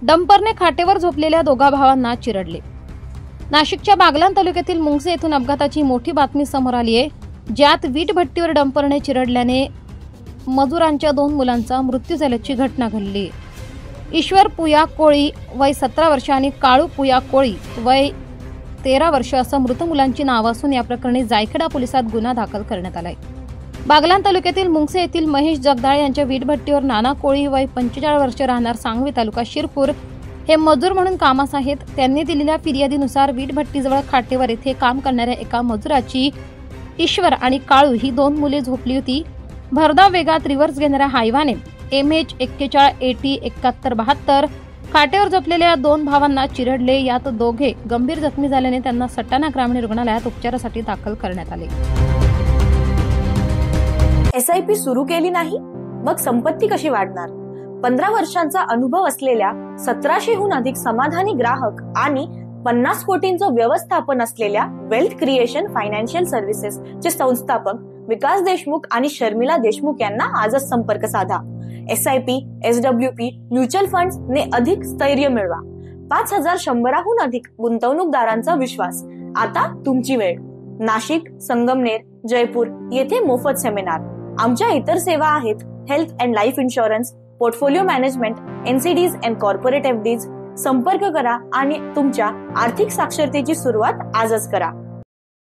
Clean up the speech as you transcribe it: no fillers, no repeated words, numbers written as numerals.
डंपरने खाटेवर झोपलेल्या दोघा भावांना चिरडले। नाशिकच्या बागलाण तालुक्यातील मुंगसे येथून अपघाताची मोठी बातमी समोर आली आहे, ज्यात वीट भट्टीवर डंपरने चिरडल्याने मजुरांच्या 2 मुलांचा मृत्यू झाल्याची घटना घडली। ईश्वर पुया कोळी वय 17 वर्ष आणि काळू पुया कोळी वय 13 वर्ष असं मृत मुलांची नावं असून या प्रकरणी जायखेडा पोलिसात गुन्हा दाखल करण्यात आलाय। बागलाण तालुक्यातील मुंगसे येथील महेश जगदाळे यांच्या वीटभट्टीवर नाना कोळी वय 45 वर्ष राहणार सांगवी तालुका शिरपूर हे मजूर म्हणून कामास आहेत। त्यांनी दिलेल्या फिर्यादीनुसार वीटभट्टीजवळ खाटेवर येथे काम करणाऱ्या एका मजुराची ईश्वर आणि काळू ही 2 मुले झोपली होती। भरधाव वेगात रिव्हर्स घेणाऱ्या हायवाने MH 41 AT 7172 खाटेवर झोपलेल्या 2 भावांना चिरडले। यात दोघे गंभीर जखमी झाल्याने त्यांना सटाणा ग्रामीण रुग्णालयात उपचारासाठी दाखल करण्यात आले। SIP सुरू केली नाही मग संपत्ती कशी वाढणार? 15 वर्षांचा अनुभव असलेल्या 1700हून अधिक समाधानी ग्राहक आणि 50 कोटींचं व्यवस्थापन असलेल्या वेल्थ क्रिएशन फायनान्शियल सर्व्हिसेस चे संस्थापक विकास देशमुख आणि शर्मिला देशमुख यांना आजच संपर्क साधा। SIP, SWP, म्युच्युअल फंड्स ने अधिक स्थैर्य मिळवा। 5100हून अधिक गुंतवणूकदारांचा विश्वास। आता तुमची वेळ। नाशिक, संगमनेर, जयपूर येथे मोफत सेमिनार। आमच्या इतर सेवा आहेत health and life insurance, portfolio management, NCDs and corporate FDs। संपर्क करा आणि तुमच्या आर्थिक साक्षरतेची सुरुवात आजच करा।